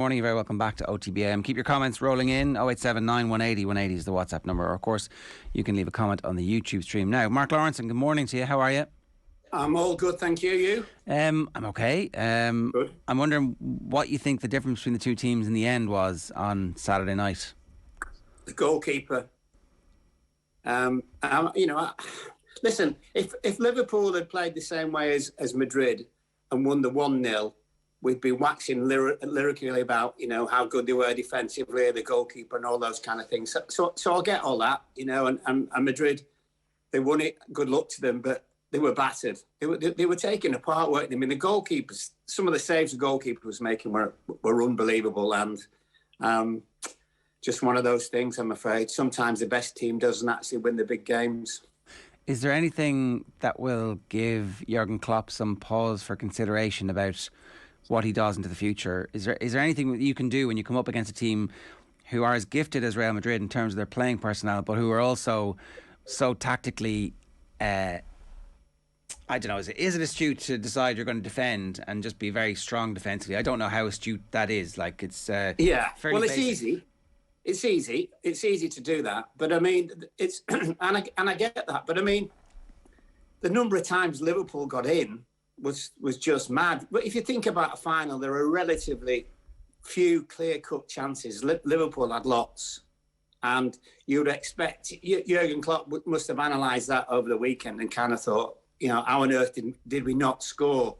Morning, you're very welcome back to OTB AM. Keep your comments rolling in. 0879 180 180 is the WhatsApp number. Or, of course, you can leave a comment on the YouTube stream now. Mark Lawrenson, good morning to you. How are you? I'm all good, thank you. You? I'm okay. Good. I'm wondering what you think the difference between the two teams in the end was on Saturday night. The goalkeeper. Listen, if Liverpool had played the same way as Madrid and won the 1-0, we'd be waxing lyrically about, how good they were defensively, the goalkeeper and all those kind of things. So I'll get all that, and Madrid, they won it, good luck to them, but they were battered. They were taken apart, weren't they? I mean, the goalkeepers, some of the saves the goalkeeper was making were unbelievable, and just one of those things, I'm afraid. Sometimes the best team doesn't actually win the big games. Is there anything that will give Jurgen Klopp some pause for consideration about what he does into the future? Is there anything that you can do when you come up against a team who are as gifted as Real Madrid in terms of their playing personnel, but who are also so tactically, I don't know, is it astute to decide you're going to defend and just be very strong defensively? I don't know how astute that is. Like, it's well, it's basic. easy. It's easy to do that. But I mean, it's and I get that. But I mean, the number of times Liverpool got in was just mad. But if you think about a final, there are relatively few clear-cut chances. Liverpool had lots. And you would expect, Jurgen Klopp must have analysed that over the weekend and kind of thought, how on earth did we not score?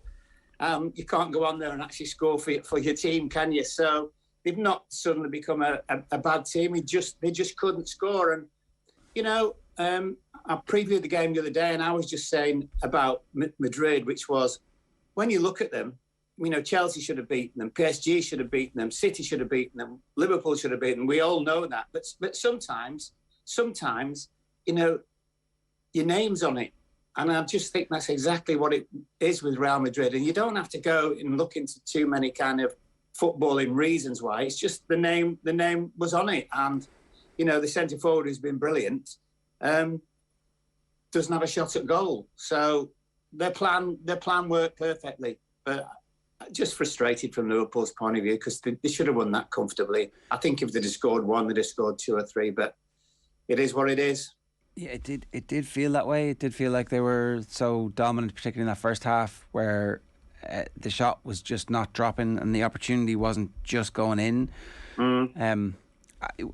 You can't go on there and actually score for your team, can you? So they've not suddenly become a bad team. They just couldn't score. And, I previewed the game the other day and I was just saying about Madrid, which was, when you look at them, Chelsea should have beaten them, PSG should have beaten them, City should have beaten them, Liverpool should have beaten them. We all know that. But sometimes, your name's on it. And I just think that's exactly what it is with Real Madrid. And you don't have to go and look into too many kind of footballing reasons why. It's just the name was on it. And, the centre forward who's been brilliant doesn't have a shot at goal. So their plan worked perfectly. But just frustrated from Liverpool's point of view because they should have won that comfortably. I think if they'd have scored one, they'd have scored two or three. But it is what it is. Yeah, it did feel that way. It did feel like they were so dominant, particularly in that first half, where the shot was just not dropping and the opportunity wasn't just going in.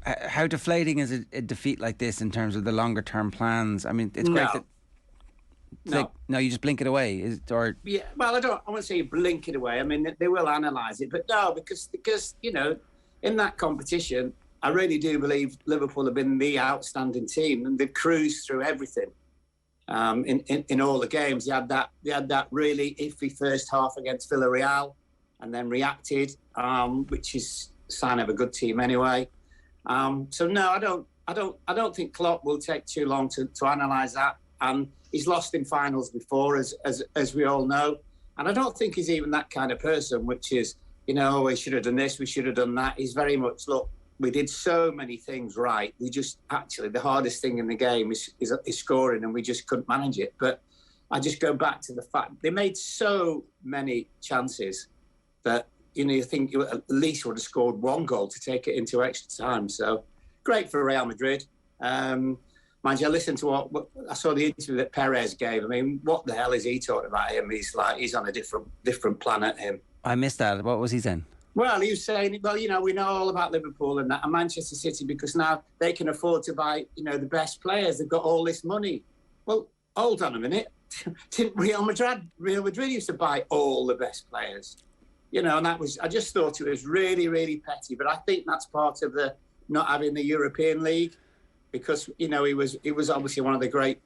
How deflating is a defeat like this in terms of the longer term plans? I mean, it's great that. No, you just blink it away. Yeah, well, I won't say you blink it away. I mean, they will analyse it, but no, because in that competition, I really do believe Liverpool have been the outstanding team, and they've cruised through everything. In all the games, they had that really iffy first half against Villarreal, and then reacted, which is a sign of a good team anyway. So no, I don't think Klopp will take too long to analyse that. And he's lost in finals before, as we all know. And I don't think he's even that kind of person, which is, we should have done this, we should have done that. He's very much, look, we did so many things right. We just, actually, the hardest thing in the game is scoring, and we just couldn't manage it. But I just go back to the fact they made so many chances that, you think you at least would have scored one goal to take it into extra time. So great for Real Madrid. Mind you, I listened to what I saw the interview that Perez gave. I mean, what the hell is he talking about him? He's on a different planet, him. I missed that. What was he saying? Well, he was saying, we know all about Liverpool and that, and Manchester City, because now they can afford to buy, the best players. They've got all this money. Well, hold on a minute. Didn't Real Madrid used to buy all the best players? And that was, I just thought it was really, really petty. But I think that's part of the not having the European League. Because, he was obviously one of the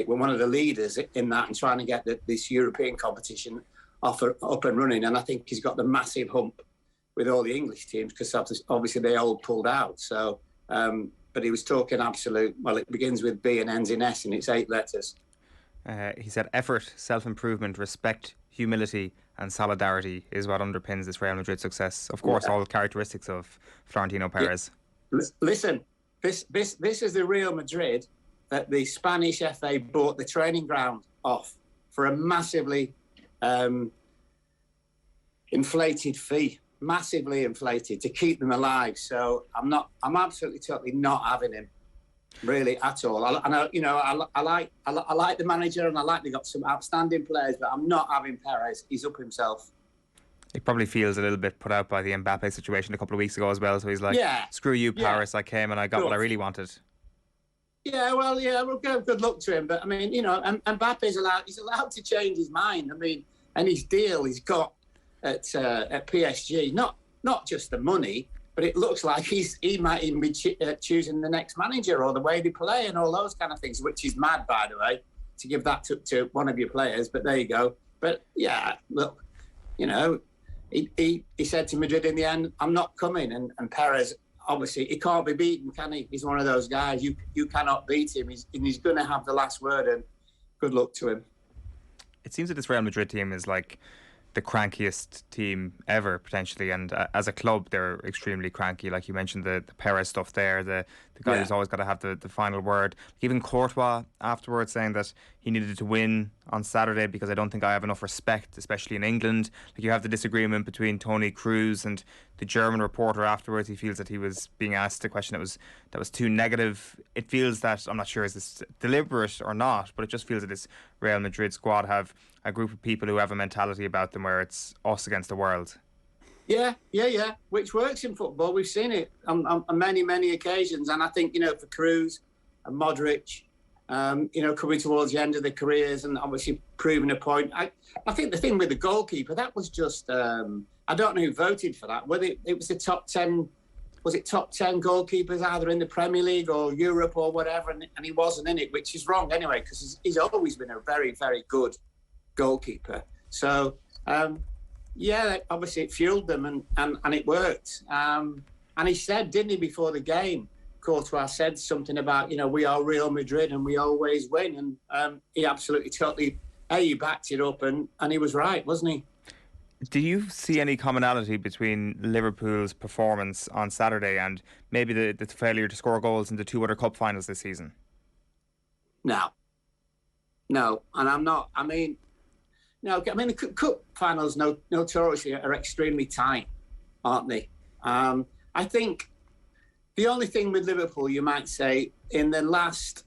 one of the leaders in that, and trying to get this European competition up and running. And I think he's got the massive hump with all the English teams because obviously they all pulled out. So, but he was talking absolute, well, it begins with B and ends in S, and it's 8 letters. He said effort, self-improvement, respect, humility and solidarity is what underpins this Real Madrid success. Of course, all characteristics of Florentino Perez. Listen. This is the Real Madrid that the Spanish FA bought the training ground off for a massively inflated fee. massively inflated to keep them alive. So I'm absolutely totally not having him, really, at all. I like the manager, and I like they got some outstanding players, but I'm not having Perez. He's up himself. He probably feels a little bit put out by the Mbappe situation a couple of weeks ago as well. So he's like, screw you, Paris. I came and I got what I really wanted. Yeah, well, good luck to him. But I mean, Mbappe's allowed to change his mind. I mean, and his deal he's got at PSG, not just the money, but it looks like he might even be choosing the next manager or the way they play and all those kind of things, which is mad, by the way, to give that to one of your players. But there you go. But yeah, look, he said to Madrid in the end, I'm not coming. And Perez, obviously, he can't be beaten, can he? He's one of those guys. You cannot beat him. He's going to have the last word, and good luck to him. It seems that this Real Madrid team is like the crankiest team ever, potentially, and as a club they're extremely cranky. Like you mentioned, the Perez stuff there, the guy who's always got to have the final word. Even Courtois afterwards saying that he needed to win on Saturday because I don't think I have enough respect, especially in England. Like, you have the disagreement between Tony Cruz and the German reporter afterwards. He feels that he was being asked a question that was too negative. It feels that, I'm not sure is this deliberate or not, but it just feels that this Real Madrid squad have a group of people who have a mentality about them where it's us against the world. Yeah, which works in football. We've seen it on many, many occasions. And I think, for Cruz and Modric, coming towards the end of their careers and obviously proving a point. I think the thing with the goalkeeper, that was just, I don't know who voted for that. Whether it was the top 10, was it top 10 goalkeepers either in the Premier League or Europe or whatever, and he wasn't in it, which is wrong anyway, because he's always been a very, very good goalkeeper. So, obviously it fueled them and it worked. And he said, didn't he, before the game, Courtois said something about, we are Real Madrid and we always win. And he absolutely, totally, he backed it up and he was right, wasn't he? Do you see any commonality between Liverpool's performance on Saturday and maybe the failure to score goals in the two other cup finals this season? No. And I'm not, the cup finals notoriously are extremely tight, aren't they? I think the only thing with Liverpool, you might say, in the last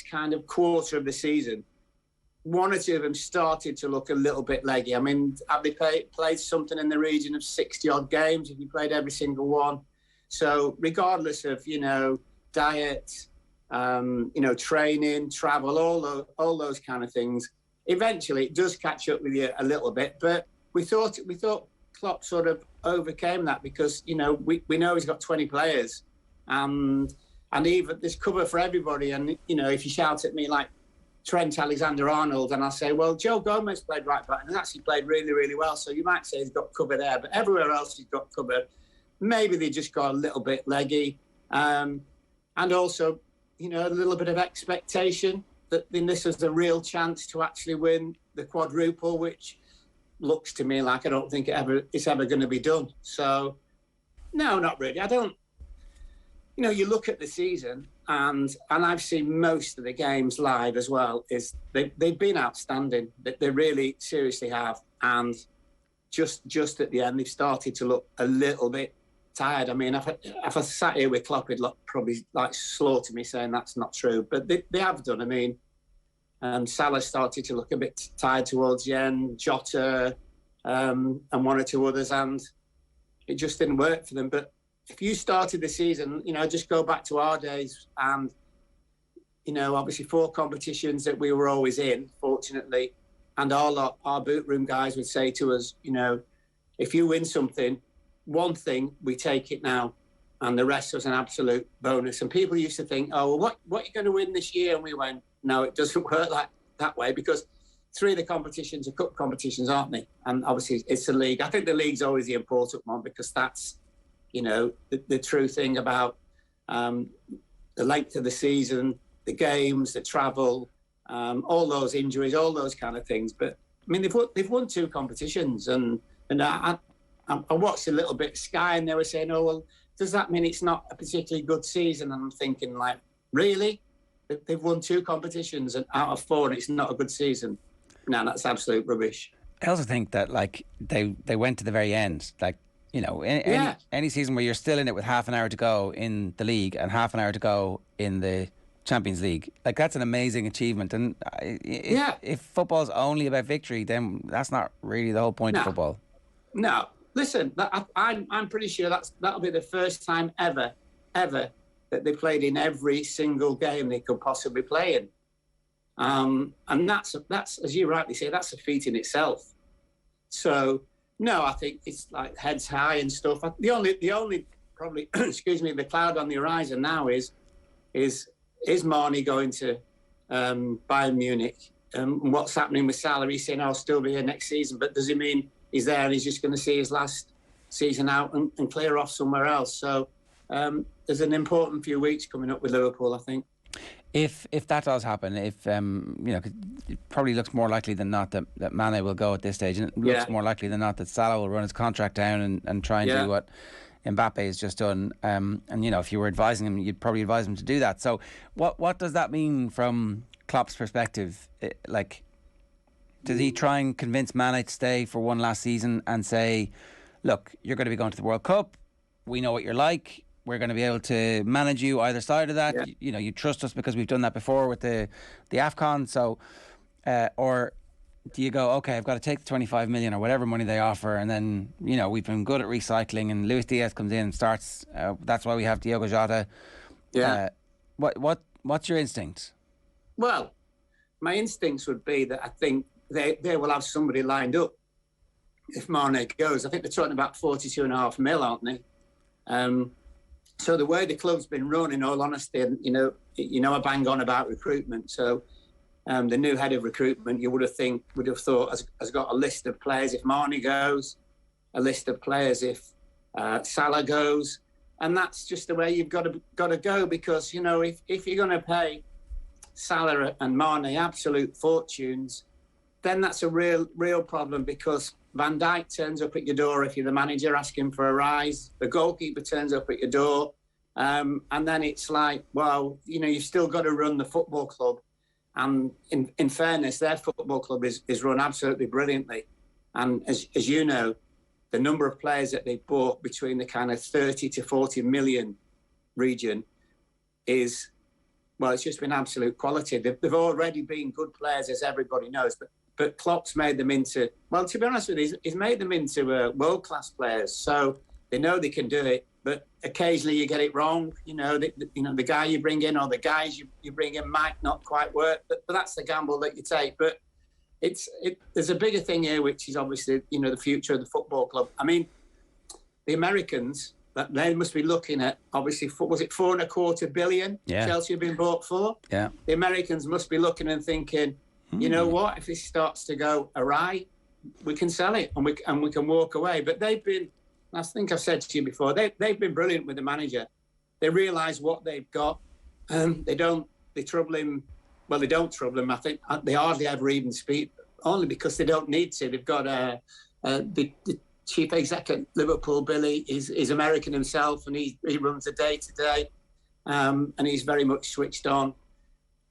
kind of quarter of the season, one or two of them started to look a little bit leggy. Have they played something in the region of 60-odd games? Have you played every single one? So regardless of, diet, training, travel, all those kind of things, eventually it does catch up with you a little bit. But we thought Klopp sort of overcame that because, we know he's got 20 players and even there's cover for everybody. And, if you shout at me like Trent Alexander-Arnold and I'll say, well, Joe Gomez played right back and actually played really, really well. So you might say he's got cover there, but everywhere else he's got cover. Maybe they just got a little bit leggy. And also, a little bit of expectation that this is a real chance to actually win the quadruple, which looks to me like I don't think it's ever going to be done. So, no, not really. I don't. You look at the season, and I've seen most of the games live as well. They've been outstanding. They really seriously have, and just at the end they've started to look a little bit tired. If I sat here with Klopp, he'd probably slaughter me saying that's not true, but they have done. Salah started to look a bit tired towards the end, Jota, and one or two others, and it just didn't work for them. But if you started the season, just go back to our days and, obviously 4 competitions that we were always in, fortunately, and our boot room guys would say to us, if you win something, one thing, we take it now, and the rest was an absolute bonus. And people used to think, oh, well, what are you going to win this year? And we went, no, it doesn't work that way, because 3 of the competitions are cup competitions, aren't they? And obviously it's the league. I think the league's always the important one because that's, the true thing about the length of the season, the games, the travel, all those injuries, all those kind of things. But they've won 2 competitions, and I watched a little bit of Sky, and they were saying, oh, well, does that mean it's not a particularly good season? And I'm thinking, really? They've won 2 competitions and out of 4, and it's not a good season? No, that's absolute rubbish. I also think that like they went to the very end. Like, you know, any season where you're still in it with half an hour to go in the league and half an hour to go in the Champions League, like that's an amazing achievement. And if football's only about victory, then that's not really the whole point of football. No, listen, I'm pretty sure that'll be the first time ever that they played in every single game they could possibly play in. And that's as you rightly say, that's a feat in itself. So no, I think it's like heads high and stuff. The only probably excuse me, the cloud on the horizon now is Mane going to Bayern Munich? What's happening with Salah? He's saying I'll still be here next season, but does he mean he's there and he's just going to see his last season out and clear off somewhere else? So there's an important few weeks coming up with Liverpool, I think. If that does happen, if you know, it probably looks more likely than not that Mane will go at this stage, and it looks more likely than not that Salah will run his contract down and try and do what Mbappe has just done. And you know, if you were advising him, you'd probably advise him to do that. So what does that mean from Klopp's perspective? Like, does he try and convince Mane to stay for one last season and say, look, you're going to be going to the World Cup, we know what you're like, we're going to be able to manage you either side of that. You know, you trust us because we've done that before with the AFCON. So, or do you go, okay, I've got to take the 25 million or whatever money they offer, and then, you know, we've been good at recycling, and Luis Diaz comes in and starts. That's why we have Diogo Jota. What's your instinct? Well, my instincts would be that I think they will have somebody lined up if Mane goes. I think they're talking about 42.5 mil, aren't they? So the way the club's been run, in all honesty, and you know, I bang on about recruitment. So the new head of recruitment, you would have thought has got a list of players if Mane goes, a list of players if Salah goes, and that's just the way you've got to go, because you know, if you're going to pay Salah and Mane absolute fortunes, then that's a real problem, because Van Dijk turns up at your door if you're the manager asking for a rise. The goalkeeper turns up at your door. And then it's like, well, you know, you've still got to run the football club. And in fairness, their football club is run absolutely brilliantly. And as you know, the number of players that they bought between the kind of 30 to 40 million region is, well, it's just been absolute quality. They've already been good players, as everybody knows, but Klopp's made them into, well, to be honest with you, he's made them into world-class players. So they know they can do it, but occasionally you get it wrong. You know, the guy you bring in or the guys you bring in might not quite work, but that's the gamble that you take. But there's a bigger thing here, which is obviously, you know, the future of the football club. I mean, the Americans, they must be looking at, obviously, was it $4.25 billion Chelsea have been bought for? Yeah. The Americans must be looking and thinking, you know what? If this starts to go awry, we can sell it and we can walk away. But they've been, I think I've said to you before, they've been brilliant with the manager. They realise what they've got. They trouble him. Well, they don't trouble him. I think they hardly ever even speak, only because they don't need to. They've got the chief exec at Liverpool, Billy, is American himself, and he runs the day-to-day, and he's very much switched on.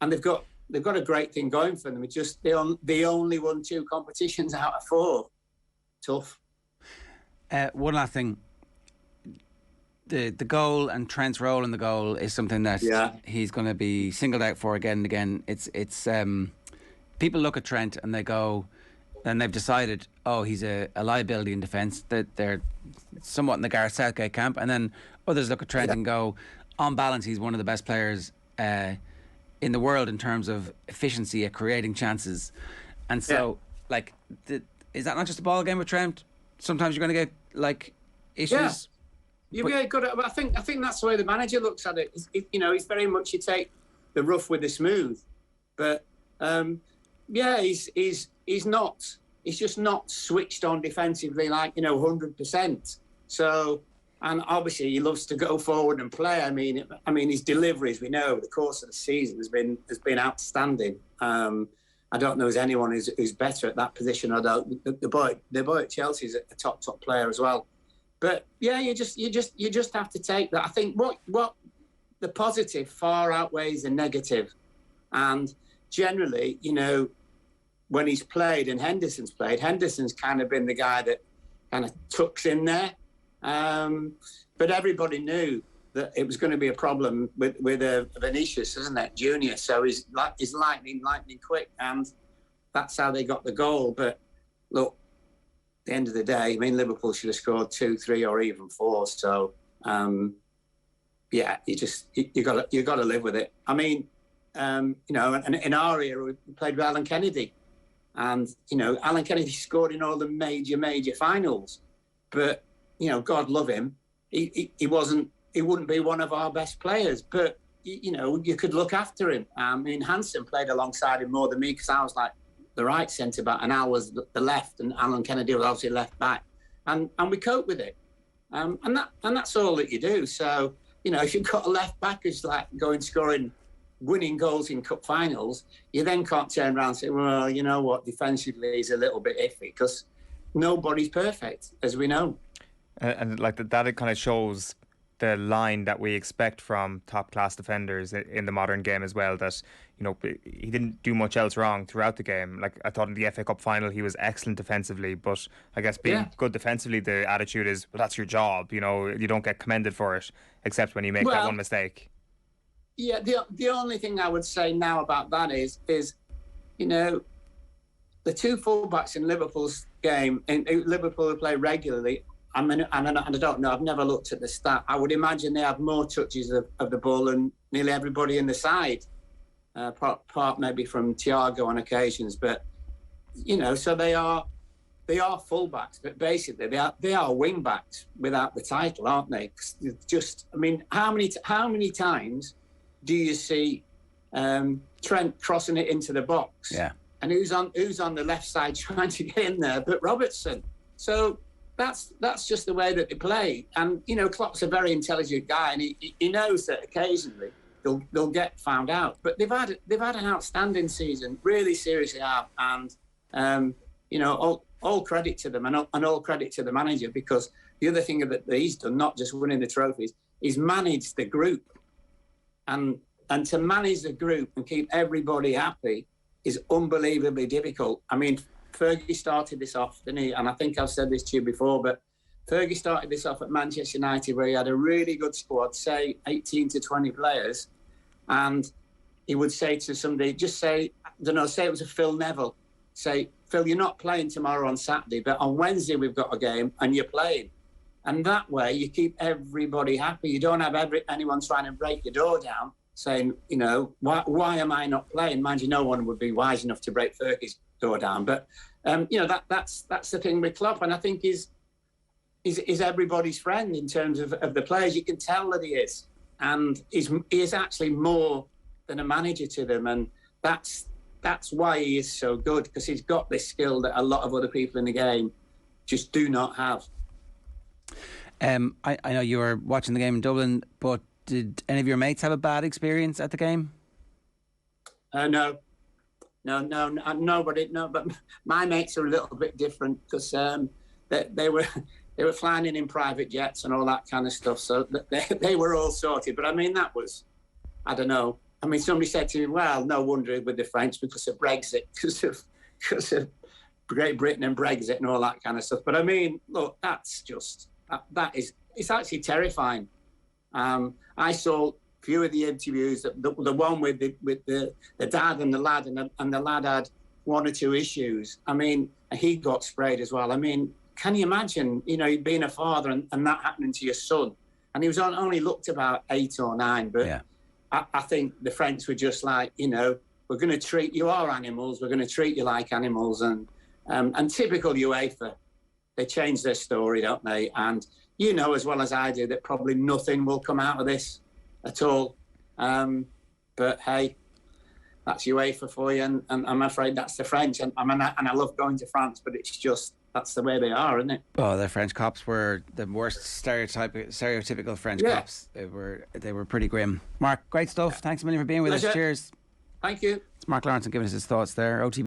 And they've got a great thing going for them. It's just they only won 2 competitions out of 4. Tough. One last thing. The goal and Trent's role in the goal is something that he's going to be singled out for again and again. It's people look at Trent and they go, and they've decided, oh, he's a liability in defence. That they're somewhat in the Gareth Southgate camp, and then others look at Trent and go, on balance, he's one of the best players in the world in terms of efficiency at creating chances. And so, is that not just a ball game with Trent? Sometimes you're going to get like issues. Yeah, good. I think that's the way the manager looks at it. You know, he's very much, you take the rough with the smooth, but he's just not switched on defensively like, you know, 100%. So, and obviously he loves to go forward and play. I mean his deliveries, we know over the course of the season has been outstanding. I don't know if anyone who's better at that position. Although the boy at Chelsea is a top player as well. But yeah, you just have to take that. I think what the positive far outweighs the negative, and generally, you know, when he's played and Henderson's played, Henderson's kind of been the guy that kind of tucks in there. But everybody knew that it was going to be a problem with Vinicius, isn't it, Junior? So he's lightning quick, and that's how they got the goal. But look, at the end of the day, I mean, Liverpool should have scored 2, 3, or even 4. So yeah, you got to live with it. I mean, and in our era, we played with Alan Kennedy, and Alan Kennedy scored in all the major finals. But God love him, he wouldn't be one of our best players, but you could look after him. I mean, Hansen played alongside him more than me, because I was like the right centre back and Al was the left, and Alan Kennedy was obviously left back, and we cope with it, and that's all that you do. So if you've got a left back who's like scoring winning goals in cup finals, you then can't turn around and say, well, you know what, defensively he's a little bit iffy, because nobody's perfect, as we know. And like that, it kind of shows the line that we expect from top-class defenders in the modern game as well, that he didn't do much else wrong throughout the game. Like, I thought in the FA Cup final he was excellent defensively, but I guess being good defensively, the attitude is, well, that's your job. You don't get commended for it, except when you make that one mistake. Yeah, the only thing I would say now about that is the two fullbacks in Liverpool's game, in Liverpool who play regularly, I don't know, I've never looked at the stat. I would imagine they have more touches of the ball than nearly everybody in the side, apart maybe from Thiago on occasions. But, so they are fullbacks, but basically they are wing backs without the title, aren't they? How many times do you see Trent crossing it into the box? Yeah. And who's on the left side trying to get in there but Robertson? So that's just the way that they play. And Klopp's a very intelligent guy, and he knows that occasionally they'll get found out. But they've had an outstanding season, really seriously have. And all credit to them, and all credit to the manager, because the other thing that he's done, not just winning the trophies, he's managed the group. And to manage the group and keep everybody happy is unbelievably difficult. I mean, Fergie started this off, didn't he? And I think I've said this to you before, but Fergie started this off at Manchester United, where he had a really good squad, say 18 to 20 players, and he would say to somebody, just say, I don't know, say it was a Phil Neville, say, Phil, you're not playing tomorrow on Saturday, but on Wednesday we've got a game and you're playing. And that way you keep everybody happy. You don't have anyone trying to break your door down, saying, why am I not playing? Mind you, no one would be wise enough to break Fergie's door down. But that's the thing with Klopp, and I think he's everybody's friend in terms of the players. You can tell that he is, and he is actually more than a manager to them, and that's why he is so good, because he's got this skill that a lot of other people in the game just do not have. I know you were watching the game in Dublin, but did any of your mates have a bad experience at the game? No, nobody. No, but my mates are a little bit different, because they were flying in private jets and all that kind of stuff. So they were all sorted. But I mean, that was, I don't know. I mean, somebody said to me, well, no wonder with the French, because of Brexit, because of Great Britain and Brexit and all that kind of stuff. But I mean, look, that's just, it's actually terrifying. I saw few of the interviews, the one with the dad and the lad, and the lad had one or two issues. I mean, he got sprayed as well. I mean, can you imagine, being a father and that happening to your son? And he was only looked about 8 or 9, but yeah. I think the French were just like, we're going to treat you, our animals, we're going to treat you like animals. And typical UEFA, they change their story, don't they? And as well as I do that probably nothing will come out of this at all. But hey, that's UEFA for you, and I'm afraid that's the French. And I love going to France, but it's just, that's the way they are, isn't it? Oh, the French cops were the worst stereotypical French cops. They were pretty grim. Mark, great stuff. Thanks a million for being with us. Cheers. Thank you. It's Mark Lawrenson giving us his thoughts there. OTB